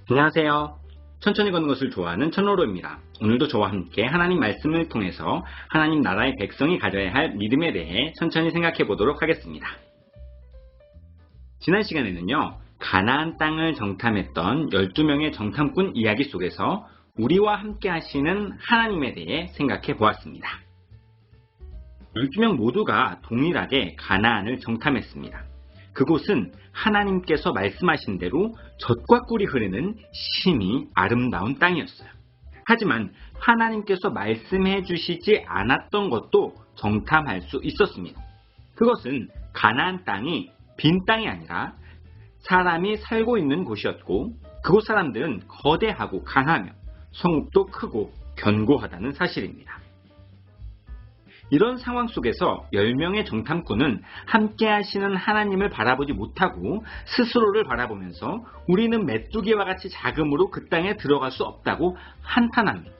안녕하세요. 천천히 걷는 것을 좋아하는 천로로입니다. 오늘도 저와 함께 하나님 말씀을 통해서 하나님 나라의 백성이 가져야 할 믿음에 대해 천천히 생각해 보도록 하겠습니다. 지난 시간에는요, 가나안 땅을 정탐했던 12명의 정탐꾼 이야기 속에서 우리와 함께 하시는 하나님에 대해 생각해 보았습니다. 12명 모두가 동일하게 가나안을 정탐했습니다. 그곳은 하나님께서 말씀하신 대로 젖과 꿀이 흐르는 심히 아름다운 땅이었어요. 하지만 하나님께서 말씀해 주시지 않았던 것도 정탐할 수 있었습니다. 그것은 가나안 땅이 빈 땅이 아니라 사람이 살고 있는 곳이었고, 그곳 사람들은 거대하고 강하며 성읍도 크고 견고하다는 사실입니다. 이런 상황 속에서 10명의 정탐꾼은 함께 하시는 하나님을 바라보지 못하고 스스로를 바라보면서 우리는 메뚜기와 같이 작음으로 그 땅에 들어갈 수 없다고 한탄합니다.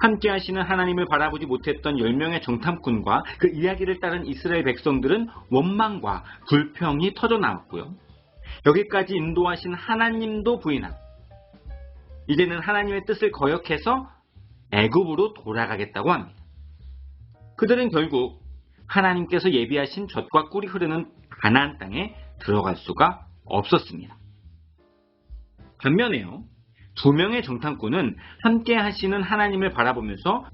함께 하시는 하나님을 바라보지 못했던 10명의 정탐꾼과 그 이야기를 따른 이스라엘 백성들은 원망과 불평이 터져나왔고요. 여기까지 인도하신 하나님도 부인하고 이제는 하나님의 뜻을 거역해서 애굽으로 돌아가겠다고 합니다. 그들은 결국 하나님께서 예비하신 젖과 꿀이 흐르는 가나안 땅에 들어갈 수가 없었습니다. 반면에요, 2명의 정탐꾼은 함께 하시는 하나님을 바라보면서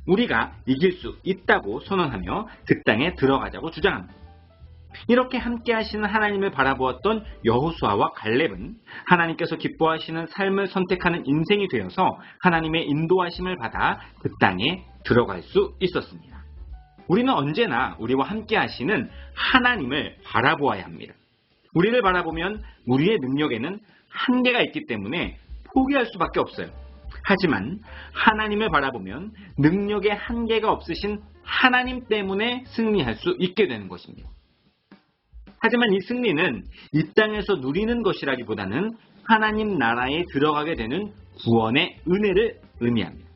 우리가 이길 수 있다고 선언하며 그 땅에 들어가자고 주장합니다. 이렇게 함께 하시는 하나님을 바라보았던 여호수아와 갈렙은 하나님께서 기뻐하시는 삶을 선택하는 인생이 되어서 하나님의 인도하심을 받아 그 땅에 들어갈 수 있었습니다. 우리는 언제나 우리와 함께 하시는 하나님을 바라보아야 합니다. 우리를 바라보면 우리의 능력에는 한계가 있기 때문에 포기할 수밖에 없어요. 하지만 하나님을 바라보면 능력에 한계가 없으신 하나님 때문에 승리할 수 있게 되는 것입니다. 하지만 이 승리는 이 땅에서 누리는 것이라기보다는 하나님 나라에 들어가게 되는 구원의 은혜를 의미합니다.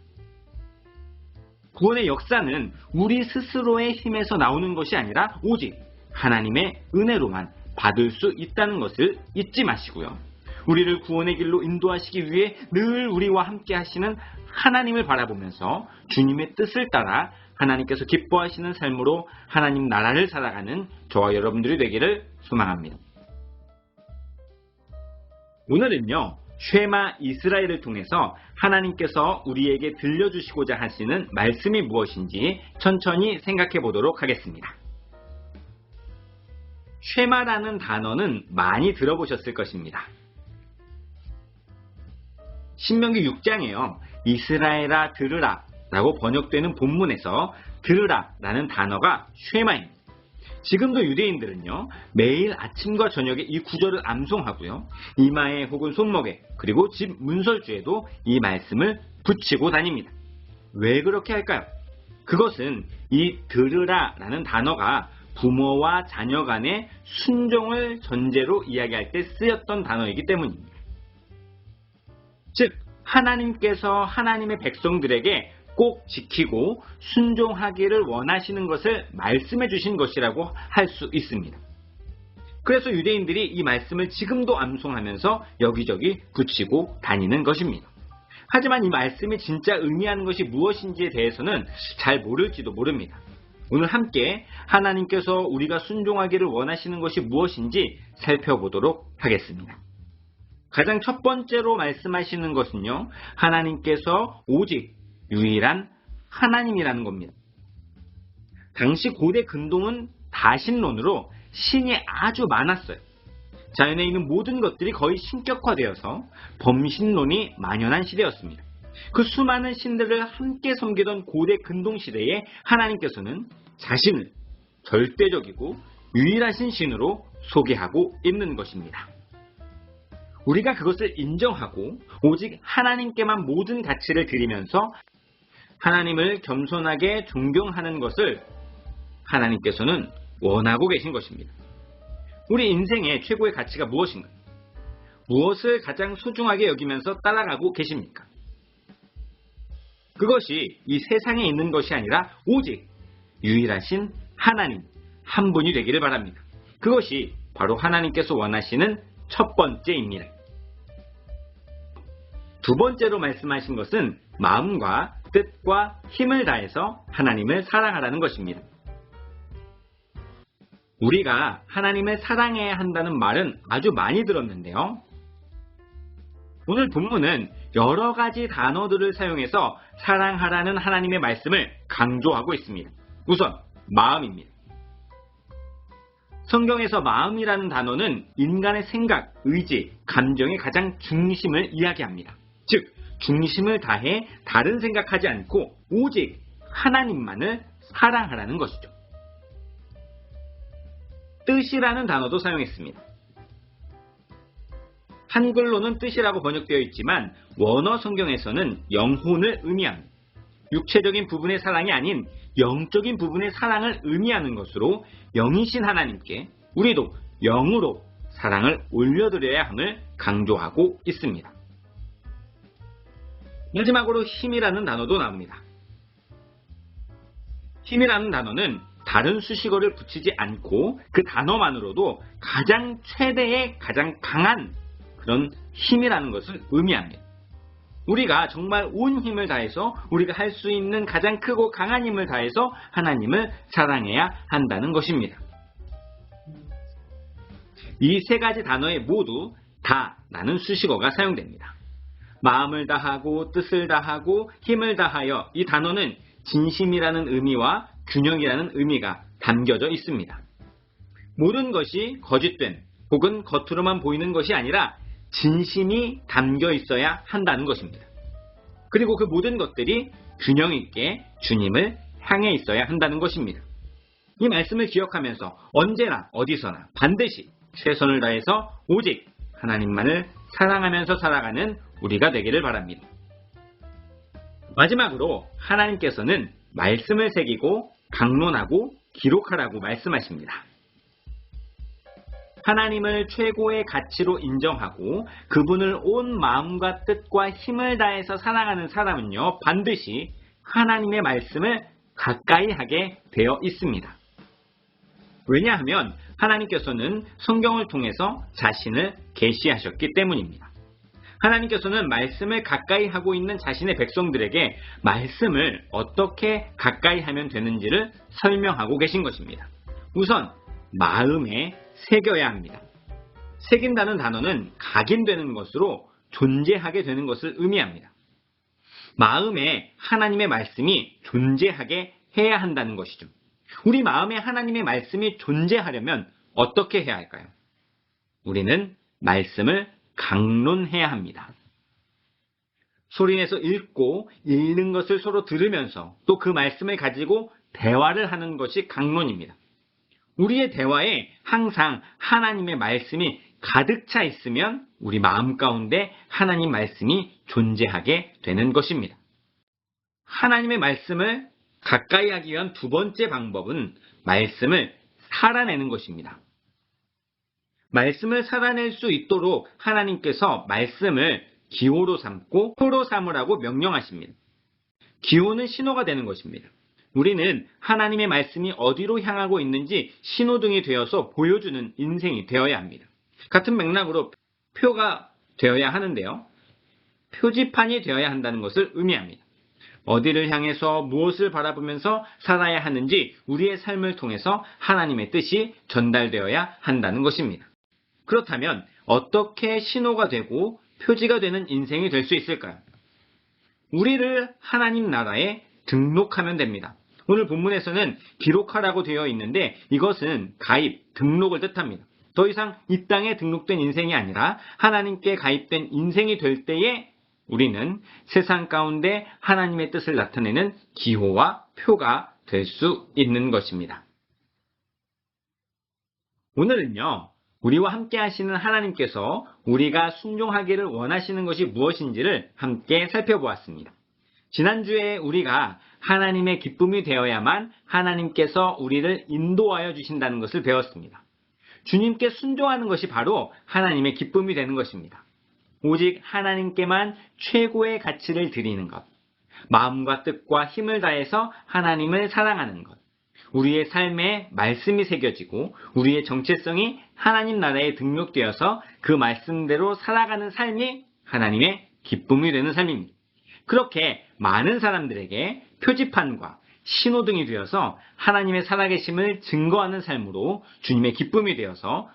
구원의 역사는 우리 스스로의 힘에서 나오는 것이 아니라 오직 하나님의 은혜로만 받을 수 있다는 것을 잊지 마시고요. 우리를 구원의 길로 인도하시기 위해 늘 우리와 함께 하시는 하나님을 바라보면서 주님의 뜻을 따라 하나님께서 기뻐하시는 삶으로 하나님 나라를 살아가는 저와 여러분들이 되기를 소망합니다. 오늘은요, 쉐마 이스라엘을 통해서 하나님께서 우리에게 들려주시고자 하시는 말씀이 무엇인지 천천히 생각해 보도록 하겠습니다. 쉐마라는 단어는 많이 들어보셨을 것입니다. 신명기 6장에요. 이스라엘아 들으라 라고 번역되는 본문에서 들으라라는 단어가 쉐마입니다. 지금도 유대인들은요, 매일 아침과 저녁에 이 구절을 암송하고요, 이마에 혹은 손목에 그리고 집 문설주에도 이 말씀을 붙이고 다닙니다. 왜 그렇게 할까요? 그것은 이 들으라라는 단어가 부모와 자녀 간의 순종을 전제로 이야기할 때 쓰였던 단어이기 때문입니다. 즉, 하나님께서 하나님의 백성들에게 꼭 지키고 순종하기를 원하시는 것을 말씀해 주신 것이라고 할 수 있습니다. 그래서 유대인들이 이 말씀을 지금도 암송하면서 여기저기 붙이고 다니는 것입니다. 하지만 이 말씀이 진짜 의미하는 것이 무엇인지에 대해서는 잘 모를지도 모릅니다. 오늘 함께 하나님께서 우리가 순종하기를 원하시는 것이 무엇인지 살펴보도록 하겠습니다. 가장 첫 번째로 말씀하시는 것은요, 하나님께서 오직 유일한 하나님이라는 겁니다. 당시 고대 근동은 다신론으로 신이 아주 많았어요. 자연에 있는 모든 것들이 거의 신격화되어서 범신론이 만연한 시대였습니다. 그 수많은 신들을 함께 섬기던 고대 근동 시대에 하나님께서는 자신을 절대적이고 유일하신 신으로 소개하고 있는 것입니다. 우리가 그것을 인정하고 오직 하나님께만 모든 가치를 드리면서 하나님을 겸손하게 존경하는 것을 하나님께서는 원하고 계신 것입니다. 우리 인생의 최고의 가치가 무엇인가? 무엇을 가장 소중하게 여기면서 따라가고 계십니까? 그것이 이 세상에 있는 것이 아니라 오직 유일하신 하나님 한 분이 되기를 바랍니다. 그것이 바로 하나님께서 원하시는 첫 번째입니다. 두 번째로 말씀하신 것은 마음과 뜻과 힘을 다해서 하나님을 사랑하라는 것입니다. 우리가 하나님을 사랑해야 한다는 말은 아주 많이 들었는데요. 오늘 본문은 여러 가지 단어들을 사용해서 사랑하라는 하나님의 말씀을 강조하고 있습니다. 우선 마음입니다. 성경에서 마음이라는 단어는 인간의 생각, 의지, 감정의 가장 중심을 이야기합니다. 즉, 중심을 다해 다른 생각하지 않고 오직 하나님만을 사랑하라는 것이죠. 뜻이라는 단어도 사용했습니다. 한글로는 뜻이라고 번역되어 있지만 원어 성경에서는 영혼을 의미합니다. 육체적인 부분의 사랑이 아닌 영적인 부분의 사랑을 의미하는 것으로 영이신 하나님께 우리도 영으로 사랑을 올려드려야 함을 강조하고 있습니다. 마지막으로 힘이라는 단어도 나옵니다. 힘이라는 단어는 다른 수식어를 붙이지 않고 그 단어만으로도 가장 최대의 가장 강한 그런 힘이라는 것을 의미합니다. 우리가 정말 온 힘을 다해서 우리가 할 수 있는 가장 크고 강한 힘을 다해서 하나님을 사랑해야 한다는 것입니다. 이 세 가지 단어에 모두 다라는 수식어가 사용됩니다. 마음을 다하고 뜻을 다하고 힘을 다하여 이 단어는 진심이라는 의미와 균형이라는 의미가 담겨져 있습니다. 모든 것이 거짓된 혹은 겉으로만 보이는 것이 아니라 진심이 담겨 있어야 한다는 것입니다. 그리고 그 모든 것들이 균형 있게 주님을 향해 있어야 한다는 것입니다. 이 말씀을 기억하면서 언제나 어디서나 반드시 최선을 다해서 오직 하나님만을 사랑하면서 살아가는 우리가 되기를 바랍니다. 마지막으로 하나님께서는 말씀을 새기고 강론하고 기록하라고 말씀하십니다. 하나님을 최고의 가치로 인정하고 그분을 온 마음과 뜻과 힘을 다해서 사랑하는 사람은요, 반드시 하나님의 말씀을 가까이 하게 되어 있습니다. 왜냐하면 하나님께서는 성경을 통해서 자신을 계시하셨기 때문입니다. 하나님께서는 말씀을 가까이 하고 있는 자신의 백성들에게 말씀을 어떻게 가까이 하면 되는지를 설명하고 계신 것입니다. 우선 마음에 새겨야 합니다. 새긴다는 단어는 각인되는 것으로 존재하게 되는 것을 의미합니다. 마음에 하나님의 말씀이 존재하게 해야 한다는 것이죠. 우리 마음에 하나님의 말씀이 존재하려면 어떻게 해야 할까요? 우리는 말씀을 강론해야 합니다. 소리내서 읽고 읽는 것을 서로 들으면서 또 그 말씀을 가지고 대화를 하는 것이 강론입니다. 우리의 대화에 항상 하나님의 말씀이 가득 차 있으면 우리 마음 가운데 하나님 말씀이 존재하게 되는 것입니다. 하나님의 말씀을 가까이 하기 위한 두 번째 방법은 말씀을 살아내는 것입니다. 말씀을 살아낼 수 있도록 하나님께서 말씀을 기호로 삼고 표로 삼으라고 명령하십니다. 기호는 신호가 되는 것입니다. 우리는 하나님의 말씀이 어디로 향하고 있는지 신호등이 되어서 보여주는 인생이 되어야 합니다. 같은 맥락으로 표가 되어야 하는데요. 표지판이 되어야 한다는 것을 의미합니다. 어디를 향해서 무엇을 바라보면서 살아야 하는지 우리의 삶을 통해서 하나님의 뜻이 전달되어야 한다는 것입니다. 그렇다면 어떻게 신호가 되고 표지가 되는 인생이 될 수 있을까요? 우리를 하나님 나라에 등록하면 됩니다. 오늘 본문에서는 기록하라고 되어 있는데 이것은 가입, 등록을 뜻합니다. 더 이상 이 땅에 등록된 인생이 아니라 하나님께 가입된 인생이 될 때에 우리는 세상 가운데 하나님의 뜻을 나타내는 기호와 표가 될 수 있는 것입니다. 오늘은요, 우리와 함께 하시는 하나님께서 우리가 순종하기를 원하시는 것이 무엇인지를 함께 살펴보았습니다. 지난주에 우리가 하나님의 기쁨이 되어야만 하나님께서 우리를 인도하여 주신다는 것을 배웠습니다. 주님께 순종하는 것이 바로 하나님의 기쁨이 되는 것입니다. 오직 하나님께만 최고의 가치를 드리는 것, 마음과 뜻과 힘을 다해서 하나님을 사랑하는 것, 우리의 삶에 말씀이 새겨지고 우리의 정체성이 하나님 나라에 등록되어서 그 말씀대로 살아가는 삶이 하나님의 기쁨이 되는 삶입니다. 그렇게 많은 사람들에게 표지판과 신호등이 되어서 하나님의 살아계심을 증거하는 삶으로 주님의 기쁨이 되어서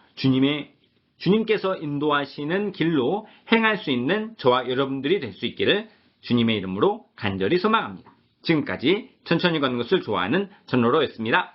주님께서 인도하시는 길로 행할 수 있는 저와 여러분들이 될 수 있기를 주님의 이름으로 간절히 소망합니다. 지금까지 천천히 걷는 것을 좋아하는 전로로였습니다.